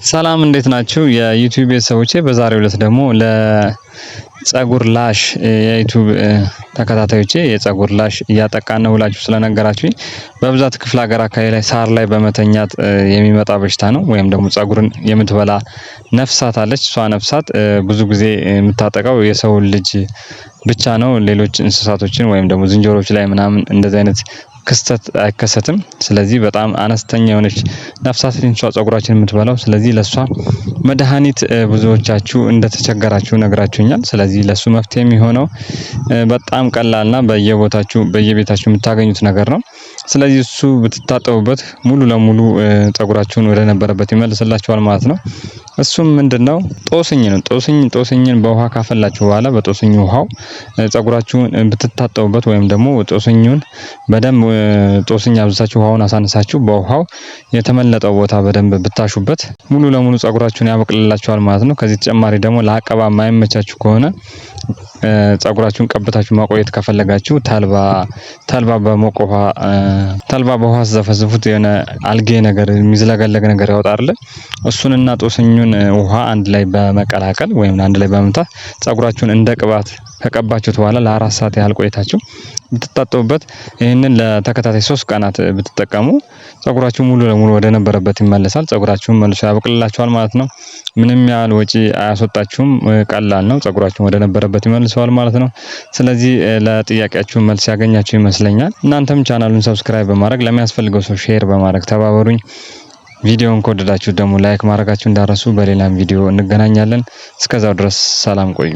ሰላም እንዴት ናችሁ? የዩቲዩብ ቤተሰቦቼ በዛሬው ዕለት ደግሞ ለፀጉር ላሽ የዩቲዩብ ተከታታዮቼ የፀጉር ላሽ እያጠቃን ነው ብላችሁ ስለነገራችሁኝ በብዛት ክፍለ ሀገር አካባቢ ላይ ሳር ላይ በመተኛት የሚመጣ በሽታ ነው። ወይም ደግሞ ፀጉርን የምትበላ ነፍሳት አለች። እሷ ነፍሳት ብዙ ጊዜ የምታጠቃው የሰው ልጅ ብቻ ነው። ሌሎች እንስሳቶችን ወይም ደግሞ ዝንጀሮች ላይ ምናምን እንደዚህ አይነት ክስተት አይከሰትም። ስለዚህ በጣም አነስተኛ የሆነች ነፍሳት ልንሷ ፀጉራችን የምትበላው። ስለዚህ ለሷ መድኃኒት ብዙዎቻችሁ እንደተቸገራችሁ ነግራችሁኛል። ስለዚህ ለሱ መፍትሄ የሚሆነው በጣም ቀላልና በየቤታችሁ የምታገኙት ነገር ነው። ስለዚህ እሱ ብትታጠቡበት ሙሉ ለሙሉ ፀጉራችሁን ወደ ነበረበት ይመልስላችኋል ማለት ነው። እሱም ምንድነው? ጦስኝ ነው። ጦስኝን በውሃ ካፈላችሁ በኋላ በጦስኝ ውሃው ፀጉራችሁን ብትታጠቡበት ወይም ደግሞ ጦስኙን በደንብ ጦስኝ አብዝታችሁ ውሃውን አሳንሳችሁ በውሃው የተመለጠው ቦታ በደንብ ብታሹበት ሙሉ ለሙሉ ፀጉራችሁን ያበቅልላችኋል ማለት ነው። ከዚህ ተጨማሪ ደግሞ ለአቀባ የማይመቻችሁ ከሆነ ፀጉራችሁን ቀብታችሁ ማቆየት ከፈለጋችሁ ተልባ በሞቀ ውሃ ተልባ በውሃ ዘፈዝፉት የሆነ አልጌ ነገር የሚዝለገለግ ነገር ያወጣል። እሱንና ጦስኙን ውሃ አንድ ላይ በመቀላቀል ወይም አንድ ላይ በመምታት ፀጉራችሁን እንደ ቅባት ከቀባችሁት በኋላ ለ4 ሰዓት ያህል ቆይታችሁ ብትታጠቡበት ይህንን ለተከታታይ 3 ቀናት ብትጠቀሙ ፀጉራችሁ ሙሉ ለሙሉ ወደ ነበረበት ይመለሳል። ፀጉራችሁን መልሶ ያበቅልላችኋል ማለት ነው። ምንም ያህል ወጪ አያስወጣችሁም። ቀላል ነው። ፀጉራችሁን ወደ ነበረበት ይመልሰዋል ማለት ነው። ስለዚህ ለጥያቄያችሁ መልስ ያገኛችሁ ይመስለኛል። እናንተም ቻናሉን ሰብስክራይብ በማድረግ ለሚያስፈልገው ሰው ሼር በማድረግ ተባበሩኝ። ቪዲዮውን ከወደዳችሁ ደግሞ ላይክ ማድረጋችሁ እንዳረሱ። በሌላም ቪዲዮ እንገናኛለን። እስከዛው ድረስ ሰላም ቆዩ።